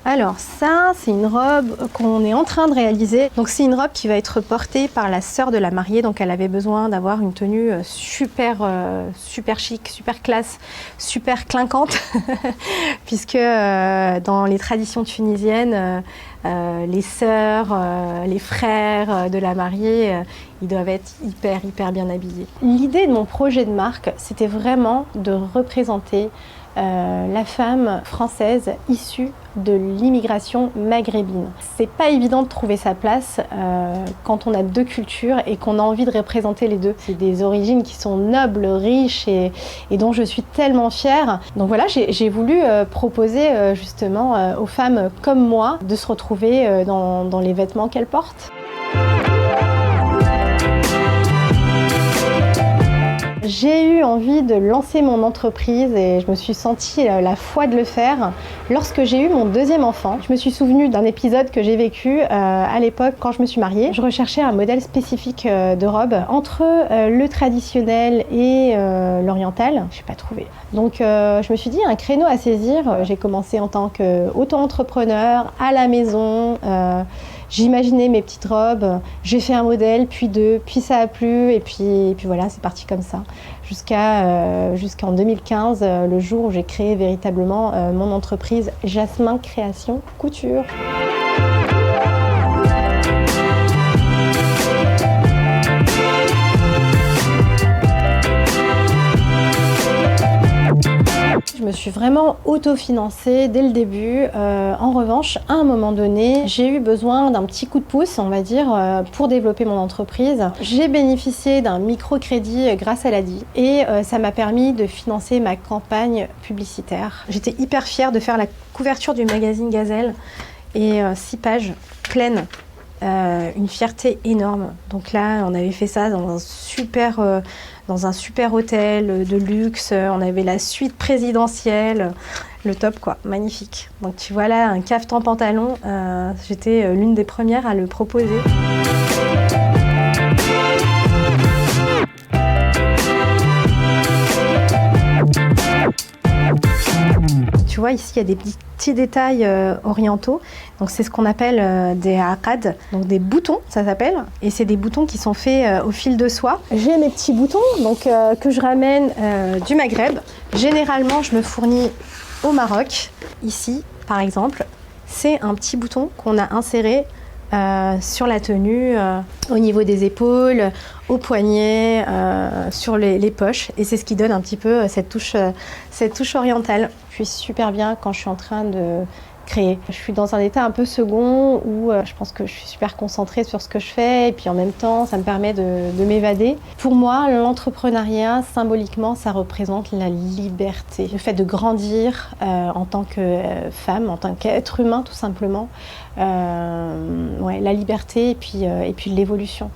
Alors ça, c'est une robe qu'on est en train de réaliser. Donc c'est une robe qui va être portée par la sœur de la mariée. Donc elle avait besoin d'avoir une tenue super chic, super classe, super clinquante. Puisque dans les traditions tunisiennes, les sœurs, les frères de la mariée, ils doivent être hyper bien habillés. L'idée de mon projet de marque, c'était vraiment de représenter la femme française issue de l'immigration maghrébine. C'est pas évident de trouver sa place quand on a deux cultures et qu'on a envie de représenter les deux. C'est des origines qui sont nobles, riches et dont je suis tellement fière. Donc voilà, j'ai voulu proposer justement aux femmes comme moi de se retrouver dans les vêtements qu'elles portent. J'ai eu envie de lancer mon entreprise et je me suis sentie la foi de le faire lorsque j'ai eu mon deuxième enfant. Je me suis souvenue d'un épisode que j'ai vécu à l'époque quand je me suis mariée. Je recherchais un modèle spécifique de robe entre le traditionnel et l'oriental. Je n'ai pas trouvé. Donc je me suis dit un créneau à saisir. J'ai commencé en tant qu'auto-entrepreneur à la maison. J'imaginais mes petites robes, j'ai fait un modèle, puis deux, puis ça a plu, et puis voilà, c'est parti comme ça. Jusqu'en 2015, le jour où j'ai créé véritablement mon entreprise Jasmin Création Couture. Je me suis vraiment autofinancée dès le début. En revanche, à un moment donné, j'ai eu besoin d'un petit coup de pouce, on va dire, pour développer mon entreprise. J'ai bénéficié d'un microcrédit grâce à l'ADI et ça m'a permis de financer ma campagne publicitaire. J'étais hyper fière de faire la couverture du magazine Gazelle et 6 pages pleines. Une fierté énorme. Donc là, on avait fait ça dans un super hôtel de luxe. On avait la suite présidentielle, le top quoi, magnifique. Donc tu vois là, un caftan pantalon, j'étais l'une des premières à le proposer. Tu vois, ici, il y a des petits détails orientaux. Donc, c'est ce qu'on appelle des aqad, donc des boutons, ça s'appelle. Et c'est des boutons qui sont faits au fil de soie. J'ai mes petits boutons donc, que je ramène du Maghreb. Généralement, je me fournis au Maroc. Ici, par exemple, c'est un petit bouton qu'on a inséré sur la tenue, au niveau des épaules, au poignet, sur les poches. Et c'est ce qui donne un petit peu cette touche orientale. Je suis super bien quand je suis en train de créer. Je suis dans un état un peu second où je pense que je suis super concentrée sur ce que je fais et puis en même temps ça me permet de m'évader. Pour moi, l'entrepreneuriat, symboliquement, ça représente la liberté. Le fait de grandir en tant que femme, en tant qu'être humain tout simplement. Ouais, la liberté et puis l'évolution.